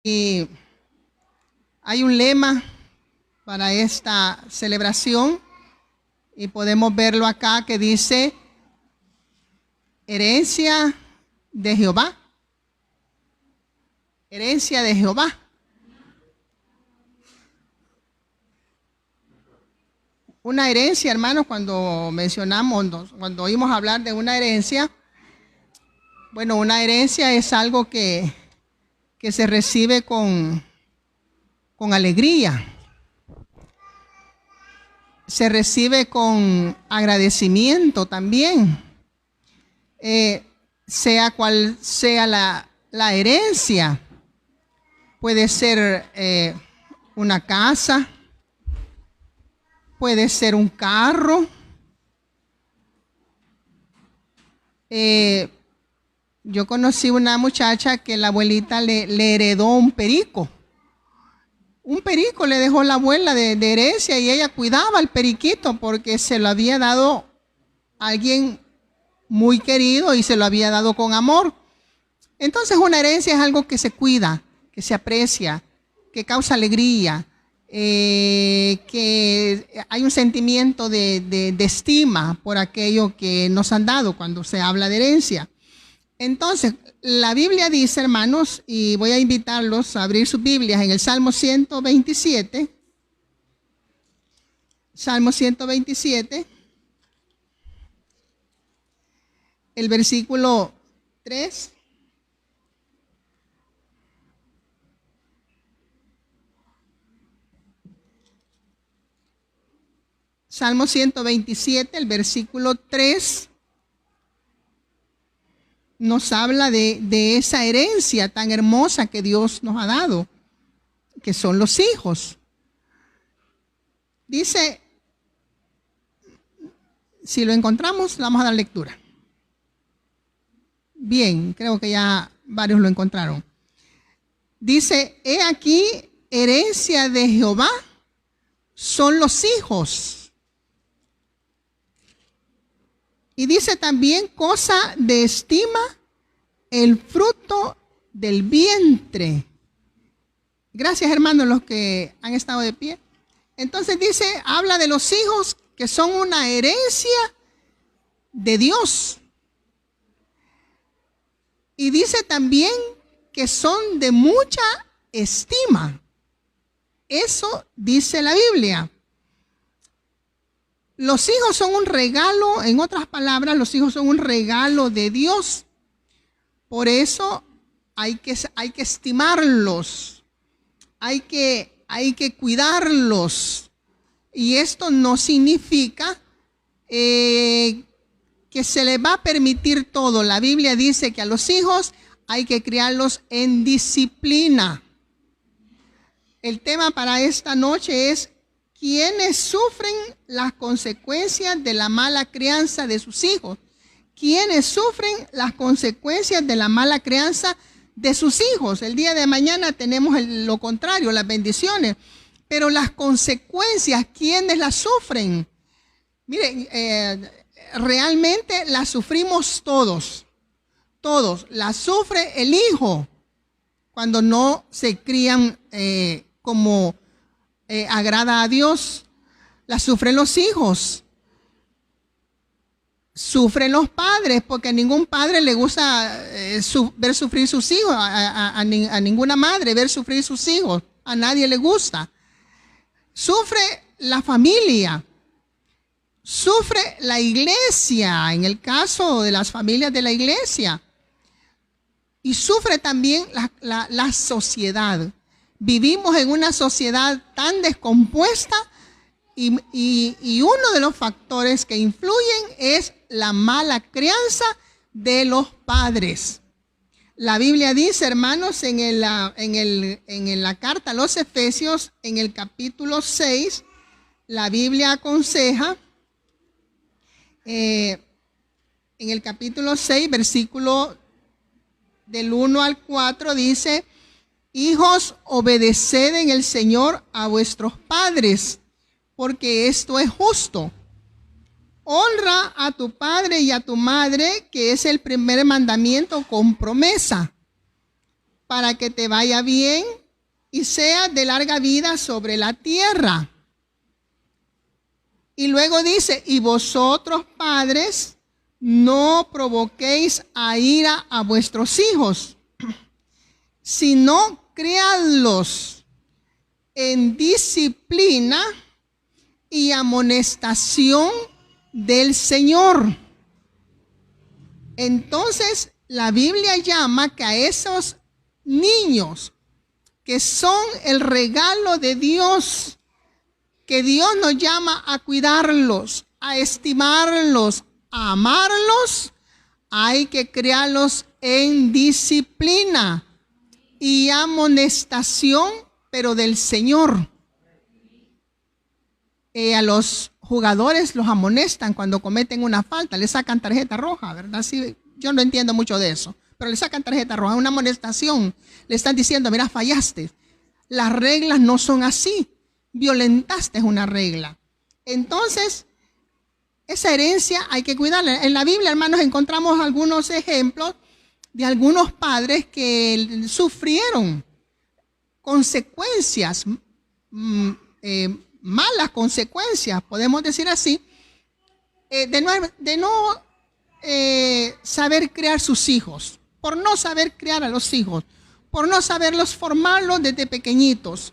Y hay un lema para esta celebración y podemos verlo acá que dice: herencia de Jehová. Herencia de Jehová. Una herencia, hermanos, cuando oímos hablar de una herencia, bueno, una herencia es algo que se recibe con alegría. Se recibe con agradecimiento también. Sea cual sea la herencia. Puede ser una casa, puede ser un carro. Yo conocí una muchacha que la abuelita le heredó un perico. Un perico le dejó la abuela de herencia y ella cuidaba al periquito porque se lo había dado a alguien muy querido y se lo había dado con amor. Entonces una herencia es algo que se cuida, que se aprecia, que causa alegría, que hay un sentimiento de estima por aquello que nos han dado cuando se habla de herencia. Entonces, la Biblia dice, hermanos, y voy a invitarlos a abrir sus Biblias en el Salmo 127. Salmo 127. El versículo 3. Salmo 127, el versículo 3. Nos habla de esa herencia tan hermosa que Dios nos ha dado, que son los hijos. Dice, si lo encontramos, le vamos a dar lectura. Bien, creo que ya varios lo encontraron. Dice, he aquí, herencia de Jehová son los hijos. Y dice también, cosa de estima, el fruto del vientre. Gracias, hermanos, los que han estado de pie. Entonces dice, habla de los hijos que son una herencia de Dios. Y dice también que son de mucha estima. Eso dice la Biblia. Los hijos son un regalo, en otras palabras, los hijos son un regalo de Dios. Por eso hay que estimarlos, hay que cuidarlos. Y esto no significa que se les va a permitir todo. La Biblia dice que a los hijos hay que criarlos en disciplina. El tema para esta noche es: ¿quiénes sufren las consecuencias de la mala crianza de sus hijos? ¿Quiénes sufren las consecuencias de la mala crianza de sus hijos? El día de mañana tenemos lo contrario, las bendiciones. Pero las consecuencias, ¿quiénes las sufren? Miren, realmente las sufrimos todos. Todos. Las sufre el hijo cuando no se crían como agrada a Dios. La sufren los hijos, sufren los padres, porque a ningún padre le gusta ver sufrir sus hijos, a ninguna madre ver sufrir sus hijos, a nadie le gusta. Sufre la familia, sufre la iglesia, en el caso de las familias de la iglesia, y sufre también la sociedad. Vivimos en una sociedad tan descompuesta y uno de los factores que influyen es la mala crianza de los padres. La Biblia dice, hermanos, en la carta a los Efesios, en el capítulo 6, la Biblia aconseja, en el capítulo 6, versículo del 1 al 4, dice: hijos, obedeced en el Señor a vuestros padres, porque esto es justo. honra a tu padre y a tu madre, que es el primer mandamiento con promesa, para que te vaya bien y seas de larga vida sobre la tierra. Y luego dice, y vosotros padres, no provoquéis a ira a vuestros hijos, sino criadlos en disciplina y amonestación del Señor. Entonces, la Biblia llama que a esos niños que son el regalo de Dios, que Dios nos llama a cuidarlos, a estimarlos, a amarlos, hay que criarlos en disciplina y amonestación, pero del Señor. A los jugadores los amonestan cuando cometen una falta, le sacan tarjeta roja, ¿verdad? Sí, yo no entiendo mucho de eso, pero le sacan tarjeta roja, una amonestación. Le están diciendo, mira, fallaste. Las reglas no son así. Violentaste una regla. Entonces, esa herencia hay que cuidarla. En la Biblia, hermanos, encontramos algunos ejemplos de algunos padres que sufrieron consecuencias, malas consecuencias, podemos decir así, de no saber criar sus hijos, por no saber criar a los hijos, por no saberlos formarlos desde pequeñitos.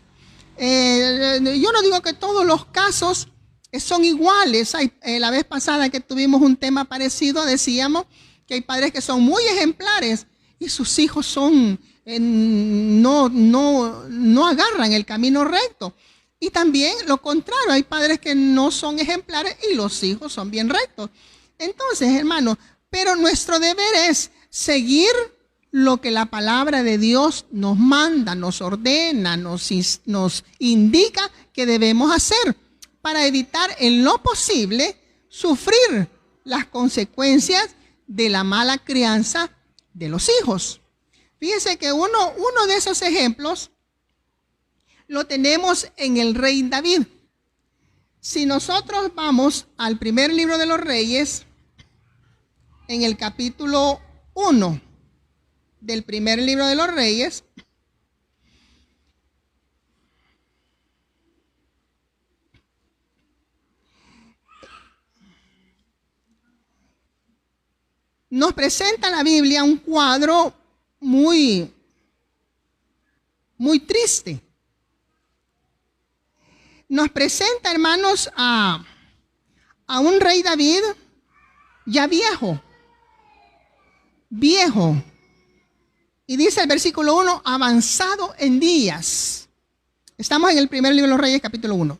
Yo no digo que todos los casos son iguales. La vez pasada que tuvimos un tema parecido, decíamos que hay padres que son muy ejemplares y sus hijos son no agarran el camino recto. Y también lo contrario, hay padres que no son ejemplares y los hijos son bien rectos. Entonces, hermanos, pero nuestro deber es seguir lo que la palabra de Dios nos manda, nos ordena, nos indica que debemos hacer para evitar en lo posible sufrir las consecuencias de la mala crianza de los hijos. Fíjense que uno de esos ejemplos lo tenemos en el rey David. Si nosotros vamos al primer libro de los Reyes, en el capítulo 1 del primer libro de los Reyes, nos presenta la Biblia un cuadro muy triste. Nos presenta, hermanos, a un rey David ya viejo. Y dice el versículo 1, avanzado en días. Estamos en el primer libro de los Reyes, capítulo 1.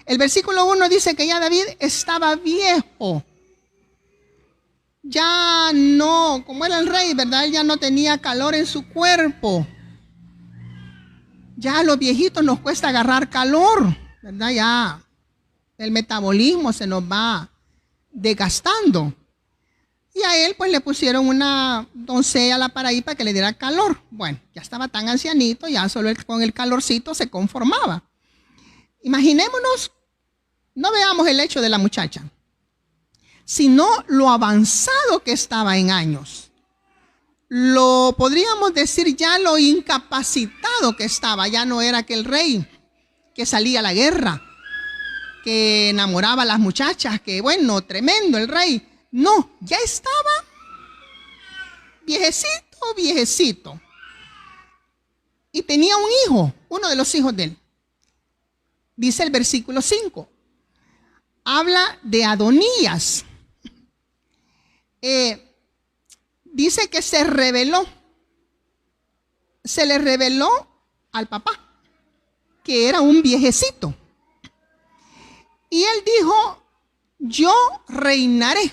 El versículo 1 dice que ya David estaba viejo. Ya no, como era el rey, ¿verdad? Él ya no tenía calor en su cuerpo. Ya a los viejitos nos cuesta agarrar calor, ¿verdad? Ya el metabolismo se nos va desgastando. Y a él pues le pusieron una doncella para ahí para que le diera calor. Bueno, ya estaba tan ancianito, ya solo con el calorcito se conformaba. Imaginémonos, no veamos el hecho de la muchacha, sino lo avanzado que estaba en años. Lo podríamos decir ya lo incapacitado que estaba. Ya no era aquel rey que salía a la guerra, que enamoraba a las muchachas, que bueno, tremendo el rey. No, ya estaba viejecito. Y tenía un hijo, uno de los hijos de él. Dice el versículo 5. Habla de Adonías. Dice que se le reveló al papá, que era un viejecito. Y él dijo, yo reinaré.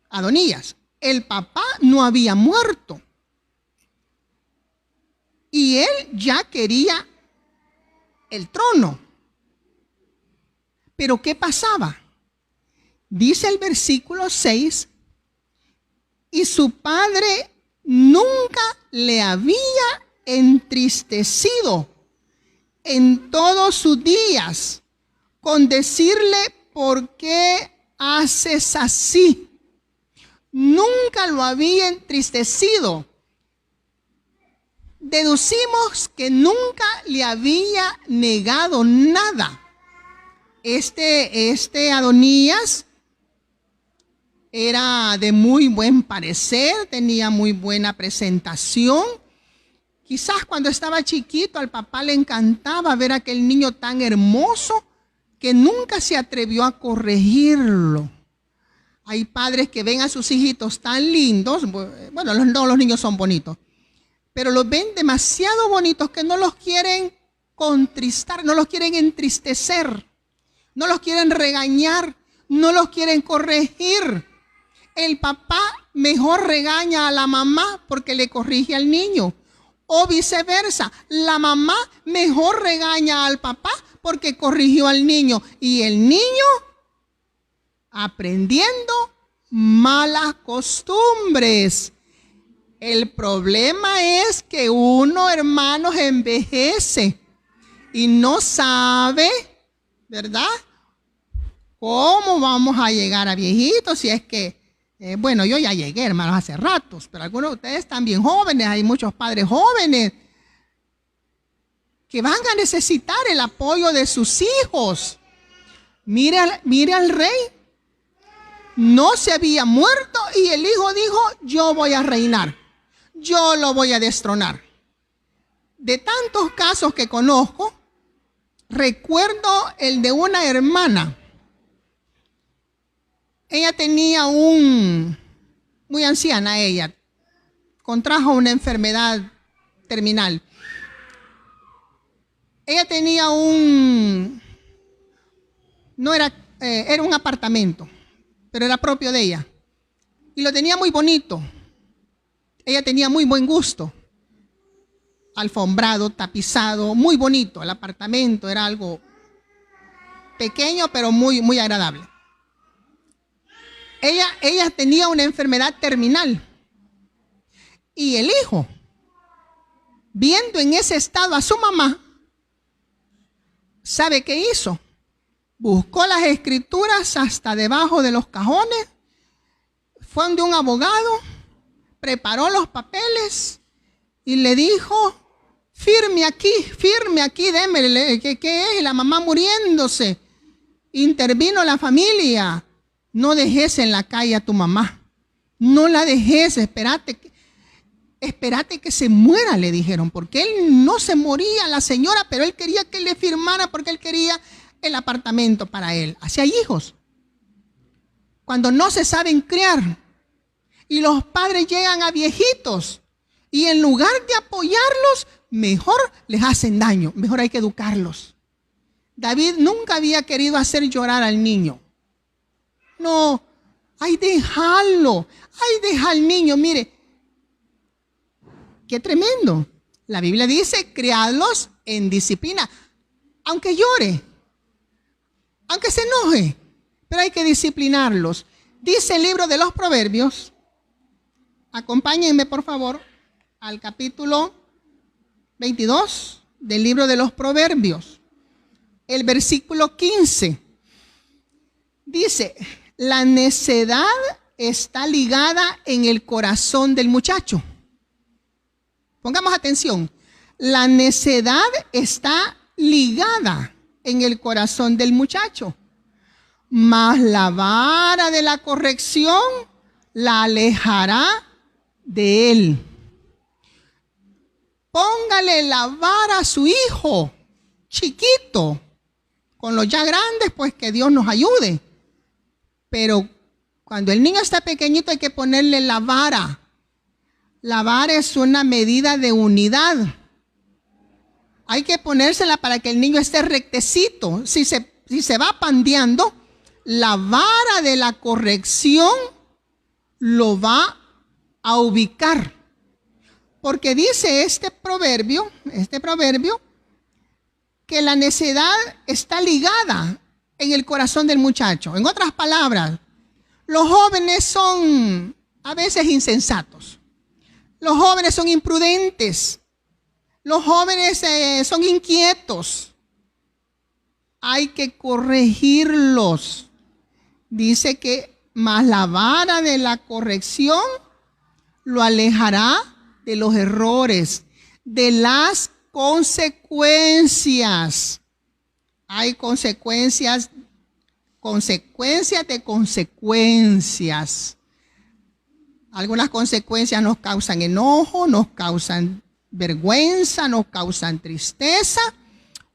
Adonías, el papá no había muerto. Y él ya quería el trono. Pero ¿qué pasaba? Dice el versículo 6, y su padre nunca le había entristecido en todos sus días con decirle ¿por qué haces así? Nunca lo había entristecido. Deducimos que nunca le había negado nada. Este Adonías era de muy buen parecer, tenía muy buena presentación. Quizás cuando estaba chiquito al papá le encantaba ver a aquel niño tan hermoso que nunca se atrevió a corregirlo. Hay padres que ven a sus hijitos tan lindos, bueno, los niños son bonitos, pero los ven demasiado bonitos que no los quieren contristar, no los quieren entristecer, no los quieren regañar, no los quieren corregir. El papá mejor regaña a la mamá porque le corrige al niño. O viceversa, la mamá mejor regaña al papá porque corrigió al niño. Y el niño aprendiendo malas costumbres. El problema es que uno, hermanos, envejece y no sabe, ¿verdad?, cómo vamos a llegar a viejitos. Si es que, bueno, yo ya llegué, hermanos, hace ratos, pero algunos de ustedes están bien jóvenes. Hay muchos padres jóvenes que van a necesitar el apoyo de sus hijos. Mire al rey. No se había muerto y el hijo dijo, yo voy a reinar, yo lo voy a destronar. De tantos casos que conozco, recuerdo el de una hermana. Ella tenía muy anciana ella, contrajo una enfermedad terminal. Ella tenía era un apartamento, pero era propio de ella. Y lo tenía muy bonito. Ella tenía muy buen gusto. Alfombrado, tapizado, muy bonito. El apartamento era algo pequeño, pero muy, muy agradable. Ella tenía una enfermedad terminal. Y el hijo, viendo en ese estado a su mamá, ¿sabe qué hizo? Buscó las escrituras hasta debajo de los cajones, fue donde un abogado, preparó los papeles y le dijo, firme aquí, démele, ¿qué es? La mamá muriéndose. Intervino la familia. No dejes en la calle a tu mamá. No la dejes, espérate que se muera, le dijeron, porque él no se moría, la señora, pero él quería que le firmara porque él quería el apartamento para él. Así hay hijos. Cuando no se saben criar y los padres llegan a viejitos y en lugar de apoyarlos, mejor les hacen daño, mejor hay que educarlos. David nunca había querido hacer llorar al niño. No, deja al niño, mire, qué tremendo. La Biblia dice, criadlos en disciplina, aunque llore, aunque se enoje, pero hay que disciplinarlos. Dice el libro de los Proverbios, acompáñenme por favor al capítulo 22 del libro de los Proverbios, el versículo 15. Dice, la necedad está ligada en el corazón del muchacho. Pongamos atención, la necedad está ligada en el corazón del muchacho, mas la vara de la corrección la alejará de él. Póngale la vara a su hijo chiquito. Con los ya grandes, pues que Dios nos ayude. Pero cuando el niño está pequeñito hay que ponerle la vara. La vara es una medida de unidad. Hay que ponérsela para que el niño esté rectecito. Si se va pandeando, la vara de la corrección lo va a ubicar. Porque dice este proverbio, que la necedad está ligada en el corazón del muchacho. En otras palabras, los jóvenes son a veces insensatos. Los jóvenes son imprudentes. Los jóvenes son inquietos. Hay que corregirlos. Dice que más la vara de la corrección lo alejará de los errores, de las consecuencias. Hay consecuencias de consecuencias. Algunas consecuencias nos causan enojo, nos causan vergüenza, nos causan tristeza.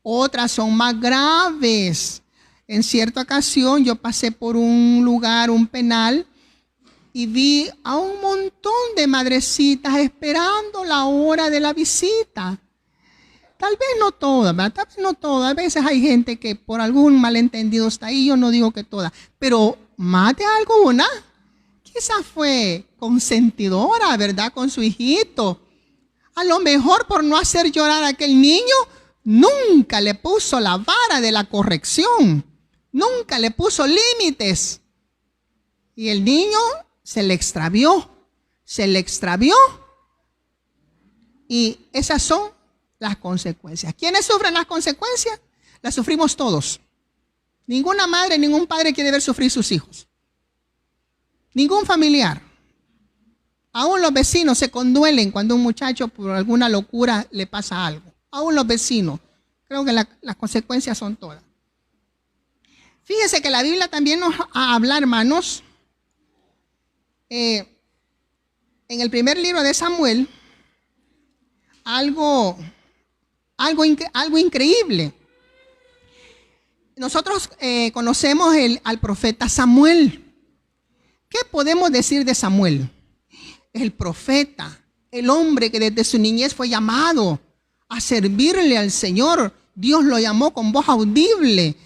Otras son más graves. En cierta ocasión yo pasé por un lugar, un penal, y vi a un montón de madrecitas esperando la hora de la visita. Tal vez no todas, ¿verdad? Tal vez no todas. A veces hay gente que por algún malentendido está ahí. Yo no digo que todas, pero más de alguna quizás fue consentidora, ¿verdad? Con su hijito. A lo mejor por no hacer llorar a aquel niño, nunca le puso la vara de la corrección. Nunca le puso límites. Y el niño se le extravió. Y esas son las consecuencias. ¿Quiénes sufren las consecuencias? Las sufrimos todos. Ninguna madre, ningún padre quiere ver sufrir sus hijos. Ningún familiar. Aún los vecinos se conduelen cuando a un muchacho por alguna locura le pasa algo. Aún los vecinos. Creo que las consecuencias son todas. Fíjese que la Biblia también nos habla, hermanos, en el primer libro de Samuel, algo increíble. Nosotros conocemos al profeta Samuel. ¿Qué podemos decir de Samuel? El profeta, el hombre que desde su niñez fue llamado a servirle al Señor. Dios lo llamó con voz audible.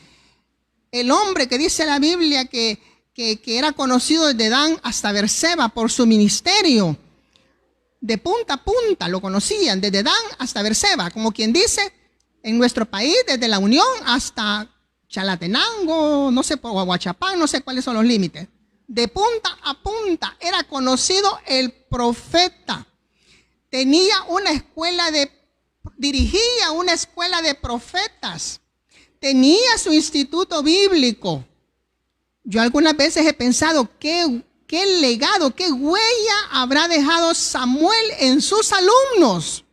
El hombre que dice la Biblia que era conocido desde Dan hasta Berseba por su ministerio. De punta a punta lo conocían, desde Dan hasta Berseba. Como quien dice, en nuestro país, desde La Unión hasta Chalatenango, no sé, por Aguachapán, no sé cuáles son los límites. De punta a punta era conocido el profeta. Dirigía una escuela de profetas. Tenía su instituto bíblico. Yo algunas veces he pensado qué legado, qué huella habrá dejado Samuel en sus alumnos.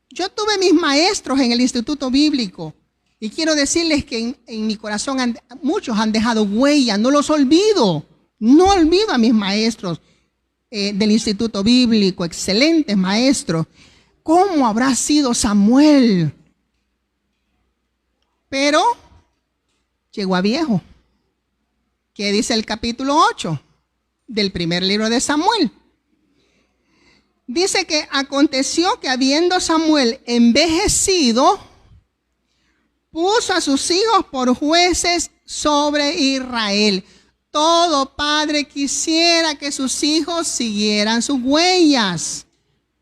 Yo tuve mis maestros en el instituto bíblico y quiero decirles que en mi corazón muchos han dejado huella, no los olvido. No olvido a mis maestros del instituto bíblico, excelentes maestros. ¿Cómo habrá sido Samuel? Pero llegó a viejo. ¿Qué dice el capítulo 8 del primer libro de Samuel? Dice que aconteció que habiendo Samuel envejecido, puso a sus hijos por jueces sobre Israel. Todo padre quisiera que sus hijos siguieran sus huellas.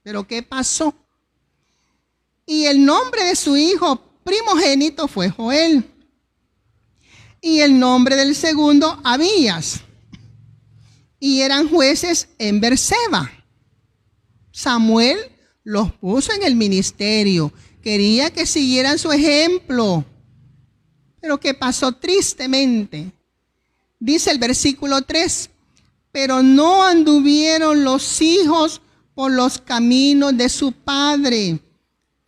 Pero ¿qué pasó? Y el nombre de su hijo primogénito fue Joel. Y el nombre del segundo, Abías. Y eran jueces en Berseba. Samuel los puso en el ministerio. Quería que siguieran su ejemplo. Pero ¿qué pasó? Tristemente. Dice el versículo 3. Pero no anduvieron los hijos por los caminos de su padre.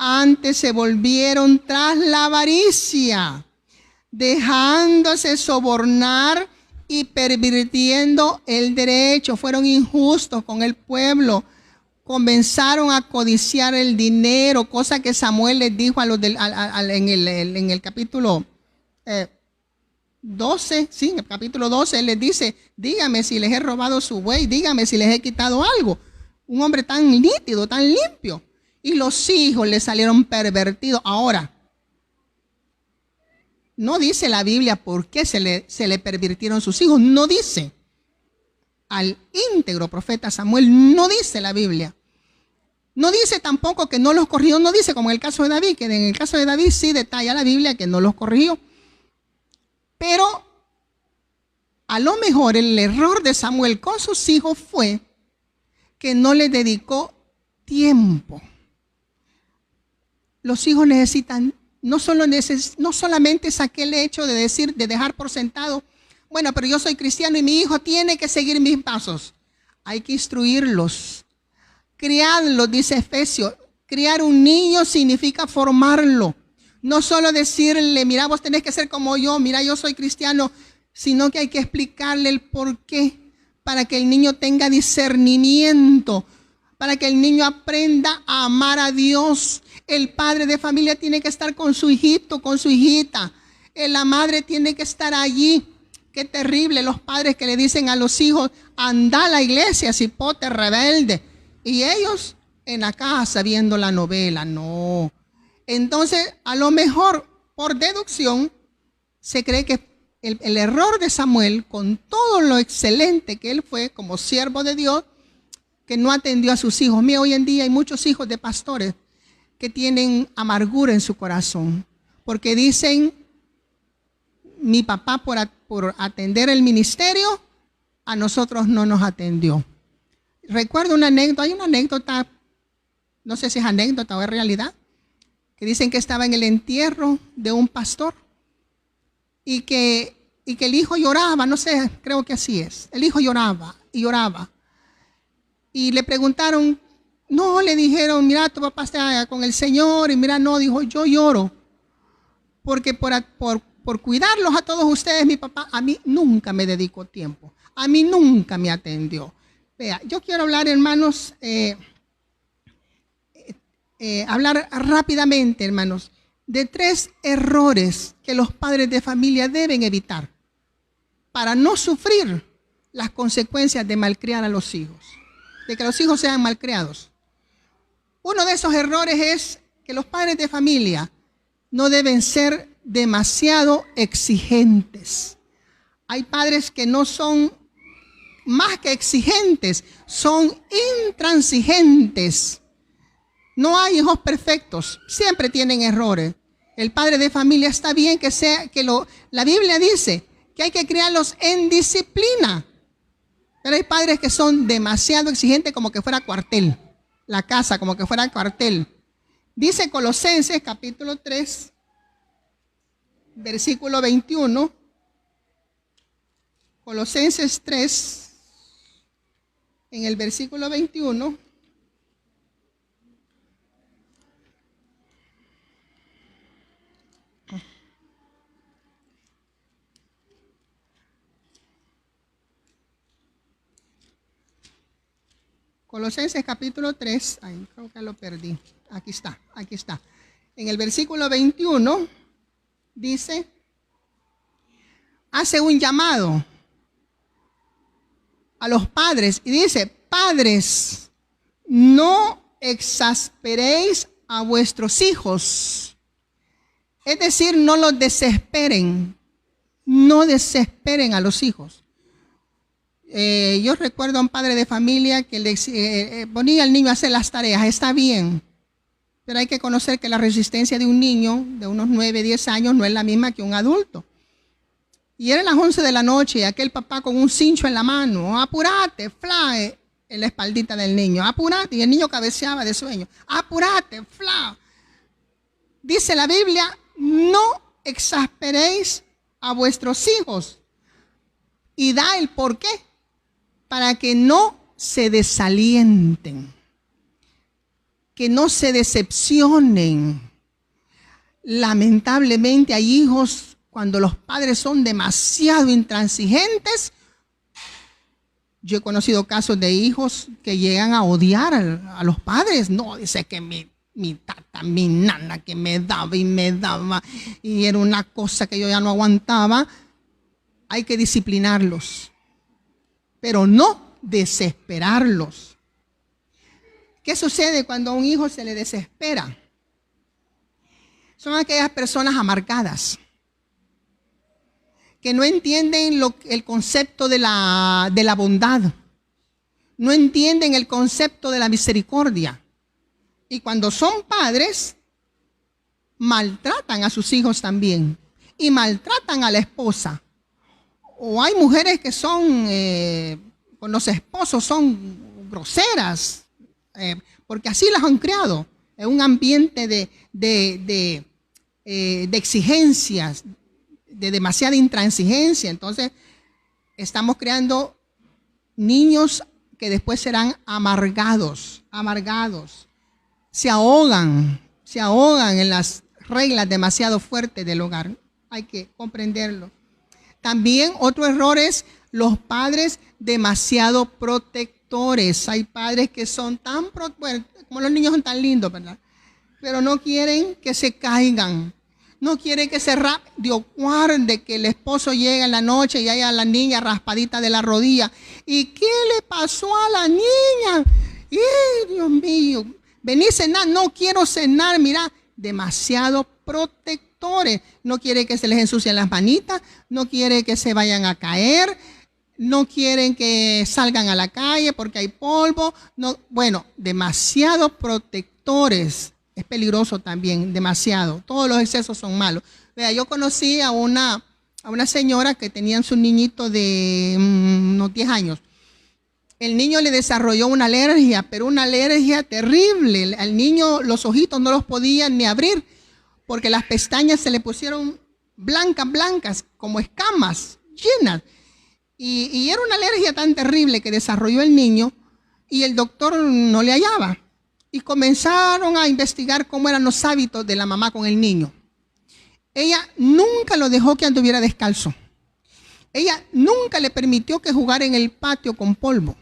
Antes se volvieron tras la avaricia, dejándose sobornar y pervirtiendo el derecho. Fueron injustos con el pueblo. Comenzaron a codiciar el dinero, cosa que Samuel les dijo a los en el capítulo 12. Sí, en el capítulo 12 él les dice: dígame si les he robado su buey, dígame si les he quitado algo. Un hombre tan nítido, tan limpio. Y los hijos le salieron pervertidos. Ahora, no dice la Biblia por qué se le pervirtieron sus hijos. No dice. Al íntegro profeta Samuel no dice la Biblia. No dice tampoco que no los corrigió. No dice como en el caso de David, que en el caso de David sí detalla la Biblia que no los corrigió. Pero a lo mejor el error de Samuel con sus hijos fue que no les dedicó tiempo. Los hijos necesitan, no solamente es aquel hecho de decir, de dejar por sentado, Bueno, pero yo soy cristiano y mi hijo tiene que seguir mis pasos. Hay que instruirlos. Criadlos, dice Efesios. Criar un niño significa formarlo. No solo decirle, mira, vos tenés que ser como yo, mira, yo soy cristiano, sino que hay que explicarle el por qué, para que el niño tenga discernimiento, para que el niño aprenda a amar a Dios. El padre de familia tiene que estar con su hijito, con su hijita. La madre tiene que estar allí. Qué terrible los padres que le dicen a los hijos, anda a la iglesia, cipote rebelde. Y ellos en la casa viendo la novela. No. Entonces, a lo mejor, por deducción, se cree que el error de Samuel, con todo lo excelente que él fue como siervo de Dios, que no atendió a sus hijos. Mira, hoy en día hay muchos hijos de pastores que tienen amargura en su corazón, porque dicen, mi papá por atender el ministerio, a nosotros no nos atendió. Recuerdo una anécdota, hay una anécdota, no sé si es anécdota o es realidad, que dicen que estaba en el entierro de un pastor y que el hijo lloraba, no sé, creo que así es. El hijo lloraba y lloraba. Y le preguntaron, no, le dijeron, mira, tu papá está con el Señor. Y mira, no, dijo, yo lloro. Porque por cuidarlos a todos ustedes, mi papá a mí nunca me dedicó tiempo. A mí nunca me atendió. Vea, yo quiero hablar, hermanos, hablar rápidamente, hermanos, de 3 errores que los padres de familia deben evitar para no sufrir las consecuencias de malcriar a los hijos, de que los hijos sean malcriados. Uno de esos errores es que los padres de familia no deben ser demasiado exigentes. Hay padres que no son más que exigentes, son intransigentes. No hay hijos perfectos, siempre tienen errores. El padre de familia está bien que sea, la Biblia dice que hay que criarlos en disciplina. Pero hay padres que son demasiado exigentes, como que fuera cuartel. La casa como que fuera cuartel. Dice Colosenses capítulo 3, versículo 21. Colosenses 3, en el versículo 21. Colosenses capítulo 3, ay, creo que lo perdí. Aquí está. En el versículo 21 dice, hace un llamado a los padres y dice, padres, no exasperéis a vuestros hijos. Es decir, no los desesperen, no desesperen a los hijos. Yo recuerdo a un padre de familia que le ponía al niño a hacer las tareas. Está bien, pero hay que conocer que la resistencia de un niño de unos 9, 10 años no es la misma que un adulto. Y eran las 11 de la noche y aquel papá con un cincho en la mano, apurate, flae, en la espaldita del niño, apurate, y el niño cabeceaba de sueño, apurate, fla. Dice la Biblia, no exasperéis a vuestros hijos. Y da el por qué. Para que no se desalienten, que no se decepcionen. Lamentablemente hay hijos, cuando los padres son demasiado intransigentes. Yo he conocido casos de hijos que llegan a odiar a los padres. No, dice que mi tata, mi nana, que me daba y era una cosa que yo ya no aguantaba. Hay que disciplinarlos, pero no desesperarlos. ¿Qué sucede cuando a un hijo se le desespera? Son aquellas personas amargadas que no entienden el concepto de la bondad, no entienden el concepto de la misericordia. Y cuando son padres, maltratan a sus hijos también y maltratan a la esposa. O hay mujeres que son, con los esposos son groseras, porque así las han criado, en un ambiente de exigencias, de demasiada intransigencia. Entonces, estamos creando niños que después serán amargados, se ahogan en las reglas demasiado fuertes del hogar. Hay que comprenderlo. También otro error es los padres demasiado protectores. Hay padres que son bueno, como los niños son tan lindos, ¿verdad? Pero no quieren que se caigan. No quieren que se guarde que el esposo llegue en la noche y haya la niña raspadita de la rodilla. ¿Y qué le pasó a la niña? Dios mío! Vení a cenar. No quiero cenar. Mira, demasiado protectores. No quiere que se les ensucien las manitas. No quiere que se vayan a caer. No quieren que salgan a la calle porque hay polvo. No, bueno, demasiado protectores. Es peligroso también, demasiado. Todos los excesos son malos. Vea, yo conocí a una señora que tenía su niñito de unos 10 años. El niño le desarrolló una alergia, pero una alergia terrible. Al niño los ojitos no los podían ni abrir porque las pestañas se le pusieron blancas, como escamas, llenas. Y era una alergia tan terrible que desarrolló el niño y el doctor no le hallaba. Y comenzaron a investigar cómo eran los hábitos de la mamá con el niño. Ella nunca lo dejó que anduviera descalzo. Ella nunca le permitió que jugara en el patio con polvo.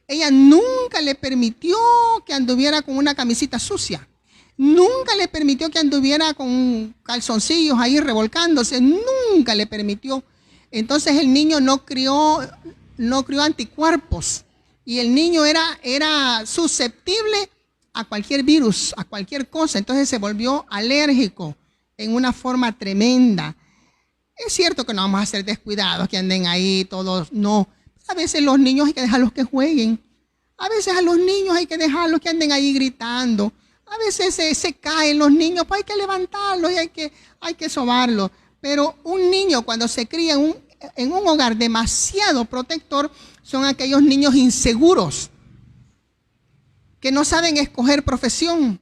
Ella nunca le permitió que anduviera con una camisita sucia. Nunca le permitió que anduviera con calzoncillos ahí revolcándose. Nunca le permitió. Entonces el niño no crió anticuerpos. Y el niño era susceptible a cualquier virus, a cualquier cosa. Entonces se volvió alérgico en una forma tremenda. Es cierto que no vamos a ser descuidados, que anden ahí todos, no. A veces los niños hay que dejarlos que jueguen. A veces a los niños hay que dejarlos que anden ahí gritando. A veces se caen los niños, pues hay que levantarlos y hay que sobarlos. Pero un niño cuando se cría en un hogar demasiado protector, son aquellos niños inseguros, que no saben escoger profesión,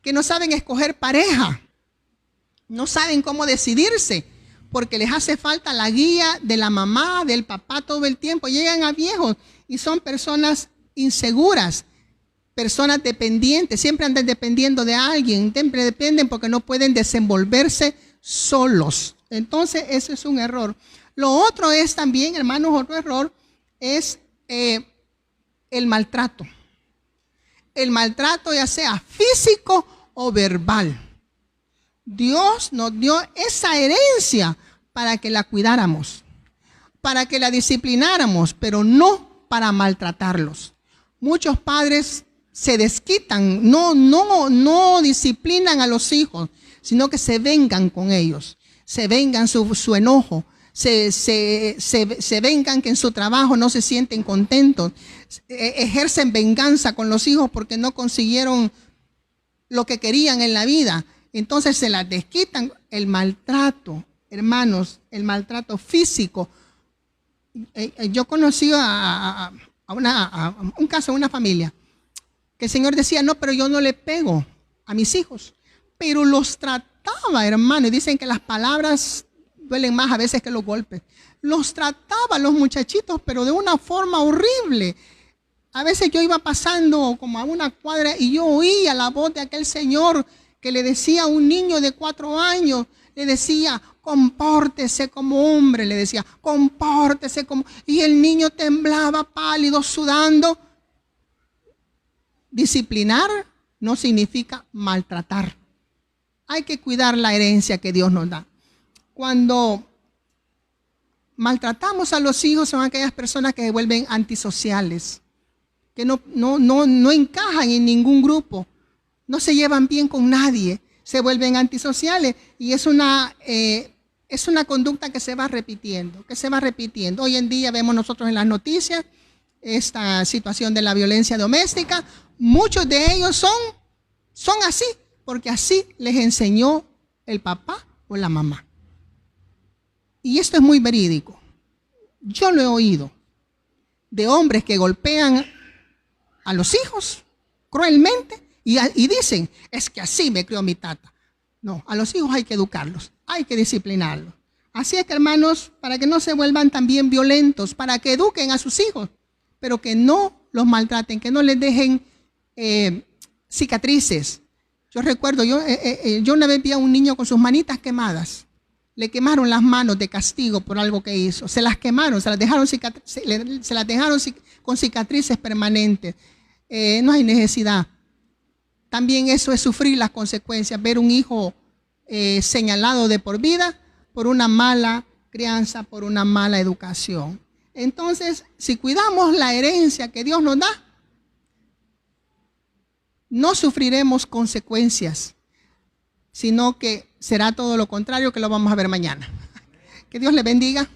que no saben escoger pareja, no saben cómo decidirse, porque les hace falta la guía de la mamá, del papá todo el tiempo. Llegan a viejos y son personas inseguras, personas dependientes, siempre andan dependiendo de alguien, siempre dependen porque no pueden desenvolverse solos. Entonces, ese es un error. Lo otro es también, hermanos, otro error es el maltrato. El maltrato ya sea físico o verbal. Dios nos dio esa herencia para que la cuidáramos, para que la disciplináramos, pero no para maltratarlos. Muchos padres se desquitan, no disciplinan a los hijos, sino que se vengan con ellos, se vengan su enojo, se vengan que en su trabajo no se sienten contentos, ejercen venganza con los hijos porque no consiguieron lo que querían en la vida. Entonces se las desquitan. El maltrato, hermanos, el maltrato físico. Yo conocí un caso de una familia que el Señor decía, no, pero yo no le pego a mis hijos, pero los trataba, hermano, y dicen que las palabras duelen más a veces que los golpes. Los trataba los muchachitos, pero de una forma horrible. A veces yo iba pasando como a una cuadra y yo oía la voz de aquel señor que le decía a un niño de 4 años, le decía, compórtese como hombre, le decía, compórtese como... Y el niño temblaba, pálido, sudando. Disciplinar no significa maltratar. Hay que cuidar la herencia que Dios nos da. Cuando maltratamos a los hijos, son aquellas personas que se vuelven antisociales, que no encajan en ningún grupo, no se llevan bien con nadie, se vuelven antisociales y es una conducta que se va repitiendo, Hoy en día vemos nosotros en las noticias esta situación de la violencia doméstica. Muchos de ellos son así, porque así les enseñó el papá o la mamá. Y esto es muy verídico. Yo lo he oído de hombres que golpean a los hijos cruelmente y dicen, es que así me crió mi tata. No, a los hijos hay que educarlos, hay que disciplinarlos. Así es que, hermanos, para que no se vuelvan también violentos, para que eduquen a sus hijos, pero que no los maltraten, que no les dejen cicatrices. Yo recuerdo, yo una vez vi a un niño con sus manitas quemadas. Le quemaron las manos de castigo por algo que hizo. Se las quemaron, se las dejaron con cicatrices permanentes. No hay necesidad. También eso es sufrir las consecuencias, ver un hijo señalado de por vida por una mala crianza, por una mala educación. Entonces, si cuidamos la herencia que Dios nos da, no sufriremos consecuencias, sino que será todo lo contrario, que lo vamos a ver mañana. Que Dios les bendiga.